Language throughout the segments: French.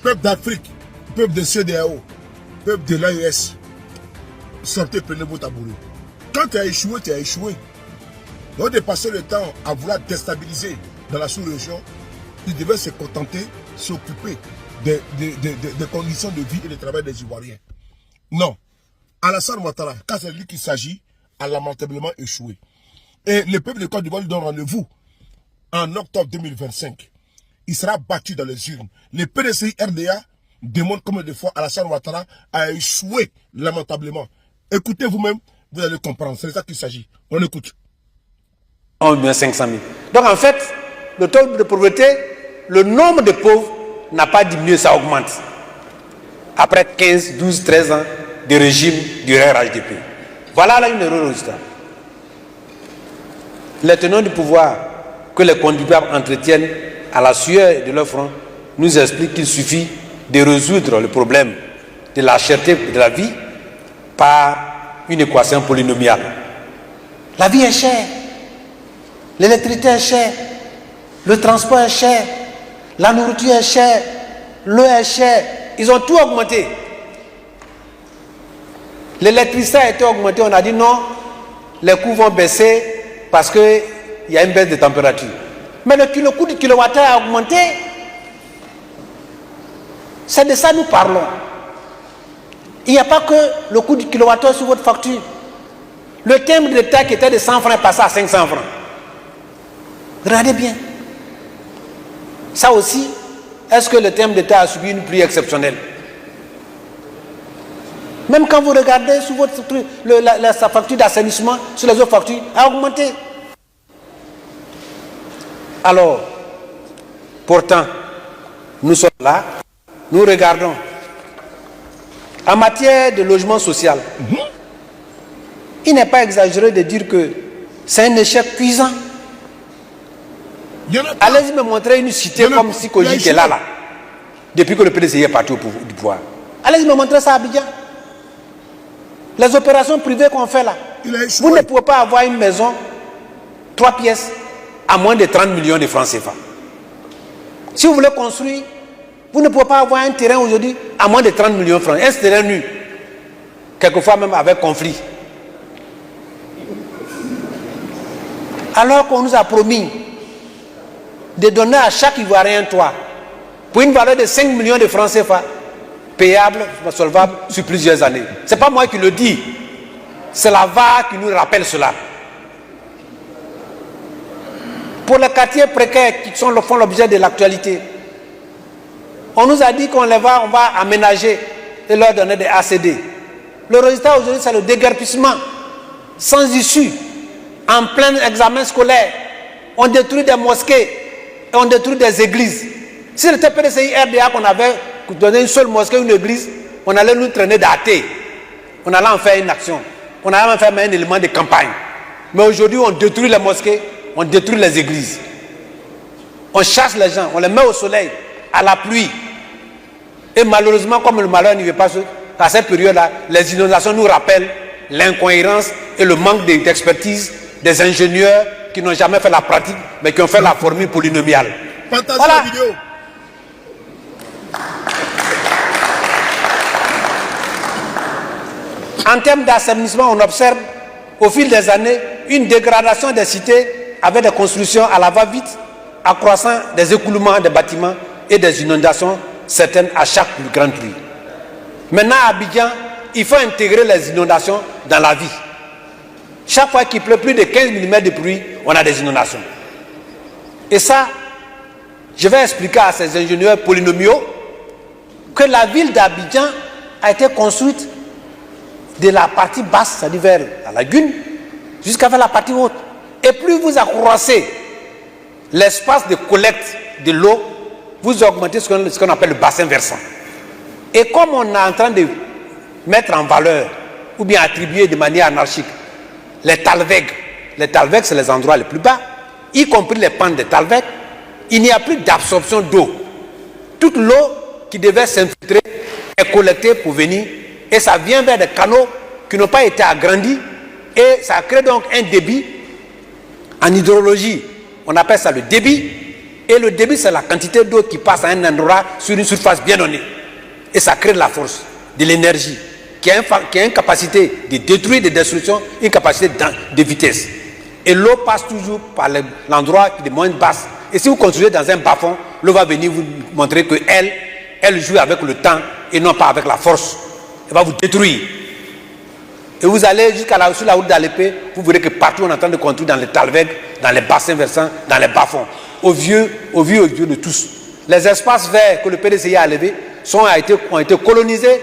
Peuple d'Afrique, peuple de CEDEAO, peuple de l'AES, sortez, prenez vos tabourets. Quand tu as échoué, tu as échoué. Donc de passer le temps à vouloir déstabiliser dans la sous-région, ils devaient se contenter, s'occuper des conditions de vie et de travail des Ivoiriens. Non. Alassane Ouattara, quand c'est lui qu'il s'agit, a lamentablement échoué. Et le peuple de Côte d'Ivoire lui donne rendez-vous en octobre 2025. Il sera battu dans les urnes. Le PDCI RDA demande combien de fois Alassane Ouattara a échoué lamentablement. Écoutez vous-même, vous allez comprendre. C'est de ça qu'il s'agit. On écoute. 500 000. Donc en fait, le taux de pauvreté, le nombre de pauvres n'a pas diminué, ça augmente. Après 15, 12, 13 ans de régime du RHDP. Voilà là une erreur au résultat. Les tenants du pouvoir que les contribuables entretiennent à la sueur de leur front nous expliquent qu'il suffit de résoudre le problème de la cherté de la vie par une équation polynomiale. La vie est chère, l'électricité est chère, le transport est cher, la nourriture est chère, l'eau est chère, ils ont tout augmenté. L'électricité a été augmentée, on a dit non, les coûts vont baisser parce qu'il y a une baisse de température. Mais le coût du kilowattheure a augmenté. C'est de ça que nous parlons. Il n'y a pas que le coût du kilowattheure sur votre facture. Le timbre de terre qui était de 100 francs est passé à 500 francs. Regardez bien. Ça aussi, est-ce que le timbre de terre a subi une pluie exceptionnelle? Même quand vous regardez sur votre sa facture d'assainissement, sur les autres factures, a augmenté. Alors, pourtant, nous sommes là, nous regardons. En matière de logement social, il n'est pas exagéré de dire que c'est un échec cuisant. Allez-y me montrer une cité comme Sikoji qui est là, depuis que le PDCI est parti du pouvoir. Allez-y me montrer ça à Abidjan. Les opérations privées qu'on fait là, vous ne pouvez pas avoir une maison, 3 pièces, à moins de 30 millions de francs CFA. Si vous voulez construire, vous ne pouvez pas avoir un terrain aujourd'hui à moins de 30 millions de francs. Un terrain nu, quelquefois même avec conflit. Alors qu'on nous a promis de donner à chaque Ivoirien un toit pour une valeur de 5 millions de francs CFA, payable, solvable sur plusieurs années. Ce n'est pas moi qui le dis, c'est la VAR qui nous rappelle cela. Pour les quartiers précaires qui font l'objet de l'actualité, on nous a dit on va aménager et leur donner des ACD. Le résultat aujourd'hui, c'est le déguerpissement sans issue, en plein examen scolaire. On détruit des mosquées et on détruit des églises. Si le PDCI RDA qu'on avait donné une seule mosquée, une église, on allait nous traîner d'athées. On allait en faire une action. On allait en faire un élément de campagne. Mais aujourd'hui, on détruit les mosquées, on détruit les églises. On chasse les gens, on les met au soleil, à la pluie. Et malheureusement, comme le malheur n'y veut pas, à cette période-là, les inondations nous rappellent l'incohérence et le manque d'expertise des ingénieurs qui n'ont jamais fait la pratique, mais qui ont fait la formule polynomiale. Partagez voilà. la vidéo. En termes d'assainissement, on observe au fil des années une dégradation des cités avec des constructions à la va-vite, accroissant des écoulements des bâtiments et des inondations certaines à chaque plus grande pluie. Maintenant à Abidjan, il faut intégrer les inondations dans la vie. Chaque fois qu'il pleut plus de 15 mm de pluie, on a des inondations. Et ça, je vais expliquer à ces ingénieurs polynomiaux que la ville d'Abidjan a été construite de la partie basse, c'est-à-dire vers la lagune, jusqu'à vers la partie haute. Et plus vous accroissez l'espace de collecte de l'eau, vous augmentez ce qu'on appelle le bassin versant. Et comme on est en train de mettre en valeur, ou bien attribuer de manière anarchique, les talwegs, c'est les endroits les plus bas, y compris les pentes des talwegs, il n'y a plus d'absorption d'eau. Toute l'eau qui devait s'infiltrer est collectée pour venir, et ça vient vers des canaux qui n'ont pas été agrandis, et ça crée donc un débit. En hydrologie, on appelle ça le débit. Et le débit, c'est la quantité d'eau qui passe à un endroit sur une surface bien donnée. Et ça crée de la force, de l'énergie, qui a une capacité de détruire, de destruction, une capacité de vitesse. Et l'eau passe toujours par l'endroit qui est moins basse. Et si vous construisez dans un bas-fond, l'eau va venir vous montrer qu'elle, elle joue avec le temps et non pas avec la force. Elle va vous détruire. Et vous allez jusqu'à sur la route d'Alépé, vous verrez que partout on est en train de construire dans les talwegs, dans les bassins versants, dans les bas-fonds. Au vu de tous. Les espaces verts que le PDCI a levés ont été colonisés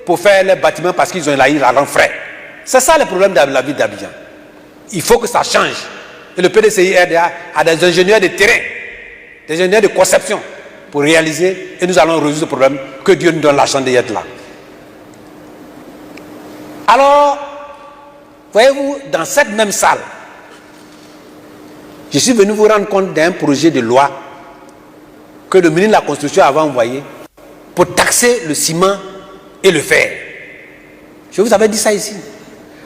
pour faire les bâtiments parce qu'ils ont la rend frais. C'est ça le problème de la ville d'Abidjan. Il faut que ça change. Et le PDCI RDA a des ingénieurs de terrain, des ingénieurs de conception pour réaliser, et nous allons résoudre ce problème. Que Dieu nous donne la chance d'y être là. Alors, voyez-vous, dans cette même salle, je suis venu vous rendre compte d'un projet de loi que le ministre de la Construction avait envoyé pour taxer le ciment et le fer. Je vous avais dit ça ici.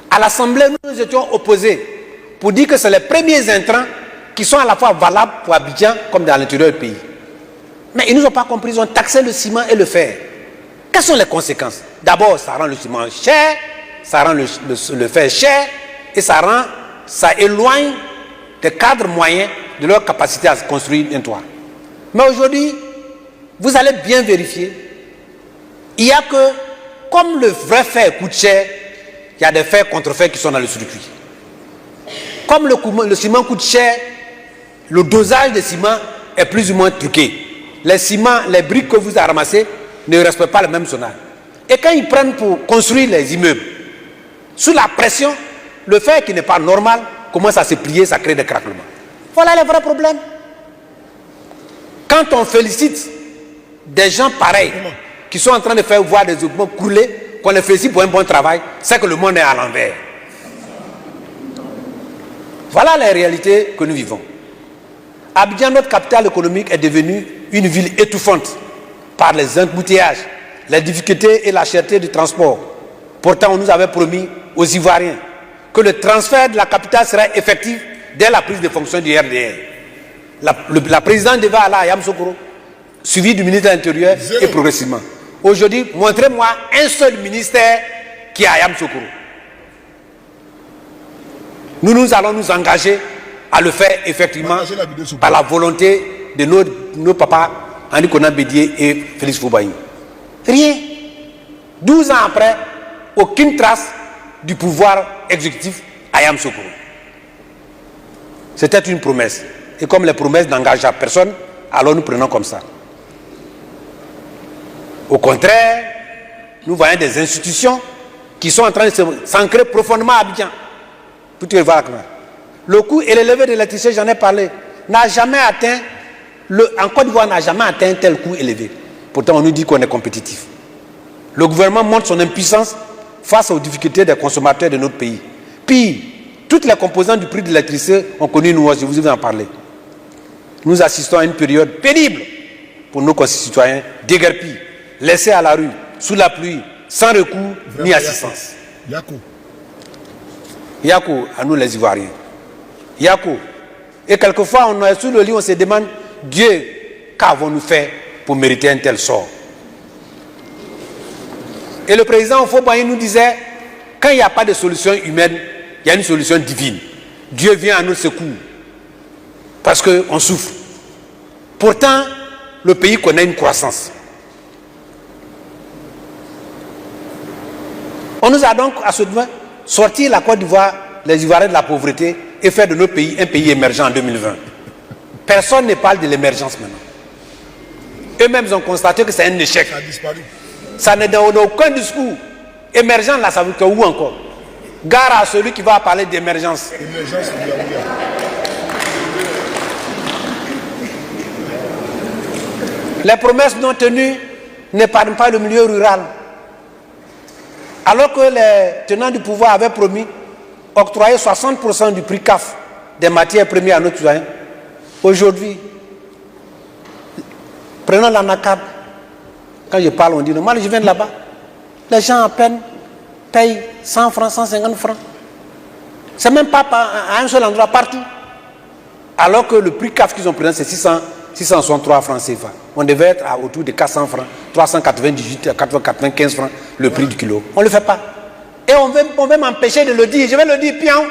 À l'Assemblée, nous étions opposés pour dire que c'est les premiers intrants qui sont à la fois valables pour Abidjan comme dans l'intérieur du pays. Mais ils ne nous ont pas compris, ils ont taxé le ciment et le fer. Quelles sont les conséquences? D'abord, ça rend le ciment cher, ça rend le fer cher, et ça éloigne des cadres moyens de leur capacité à construire un toit. Mais aujourd'hui, vous allez bien vérifier, il y a que, comme le vrai fer coûte cher, il y a des fers contre-fers qui sont dans le circuit. Comme le ciment coûte cher, le dosage de ciment est plus ou moins truqué. Les ciments, les briques que vous avez ramassées ne respectent pas le même sonage. Et quand ils prennent pour construire les immeubles, sous la pression, le fer qui n'est pas normal commence à se plier, ça crée des craquements. Voilà le vrai problème. Quand on félicite des gens pareils, qui sont en train de faire voir des équipements couler, qu'on les félicite pour un bon travail, c'est que le monde est à l'envers. Voilà les réalités que nous vivons. Abidjan, notre capitale économique, est devenue une ville étouffante par les embouteillages, les difficultés et la cherté du transport. Pourtant, on nous avait promis aux Ivoiriens que le transfert de la capitale serait effectif dès la prise de fonction du RDR. La présidente devait aller à Yamoussoukro, suivi du ministre de l'Intérieur et progressivement. Aujourd'hui, montrez-moi un seul ministère qui est à Yamoussoukro. Nous allons nous engager à le faire effectivement par la volonté de nos papas Henri Konan Bédié et Félix Foubaï. Rien. 12 ans après, aucune trace du pouvoir exécutif à Yamoussoukro. C'était une promesse. Et comme les promesses n'engagent à personne, alors nous prenons comme ça. Au contraire, nous voyons des institutions qui sont en train de s'ancrer profondément à Abidjan. Le coût élevé de l'électricité, j'en ai parlé, n'a jamais atteint, en Côte d'Ivoire n'a jamais atteint un tel coût élevé. Pourtant, on nous dit qu'on est compétitif. Le gouvernement montre son impuissance face aux difficultés des consommateurs de notre pays. Puis, toutes les composantes du prix de l'électricité ont connu une hausse, je vous ai en parlé. Nous assistons à une période pénible pour nos concitoyens, déguerpis, laissés à la rue, sous la pluie, sans recours ni assistance. Yako, à nous les Ivoiriens. Yako. Et quelquefois, on est sous le lit, on se demande, Dieu, qu'avons-nous fait pour mériter un tel sort? Et le président Foubaï nous disait, quand il n'y a pas de solution humaine, il y a une solution divine. Dieu vient à notre secours. Parce qu'on souffre. Pourtant, le pays connaît une croissance. On nous a donc, à ce moment, sorti la Côte d'Ivoire, les Ivoiriens de la pauvreté et faire de notre pays un pays émergent en 2020. Personne ne parle de l'émergence maintenant. Eux-mêmes ont constaté que c'est un échec. Ça a disparu. Ça n'est dans aucun discours. Émergent, là, ça veut dire où encore? Gare à celui qui va parler d'émergence. Émergence, Les promesses non tenues n'épargnent pas le milieu rural. Alors que les tenants du pouvoir avaient promis octroyer 60% du prix CAF des matières premières à nos citoyens, aujourd'hui, prenons l'ANACAB. Quand je parle, on dit, moi je viens de là-bas. Les gens à peine payent 100 francs, 150 francs. C'est même pas à un seul endroit, partout. Alors que le prix CAF qu'ils ont pris, c'est 663 francs CFA. On devait être à autour de 400 francs, 398, 95 francs le prix du kilo. On ne le fait pas. Et on veut m'empêcher de le dire. Je vais le dire, pion.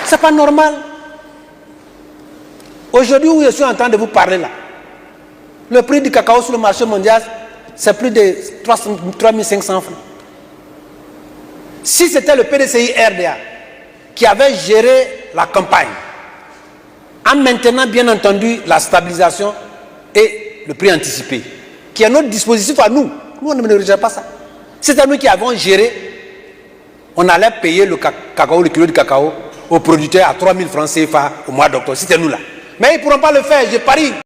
C'est pas normal. Aujourd'hui où je suis en train de vous parler là, le prix du cacao sur le marché mondial, c'est plus de 3500 francs. Si c'était le PDCI RDA qui avait géré la campagne, en maintenant bien entendu la stabilisation et le prix anticipé, qui est notre dispositif à nous, nous on ne gère pas ça. C'est à nous qui avons géré, on allait payer le cacao, le kilo de cacao aux producteurs à 3000 francs CFA au mois d'octobre. C'était nous là. Mais ils ne pourront pas le faire, je parie.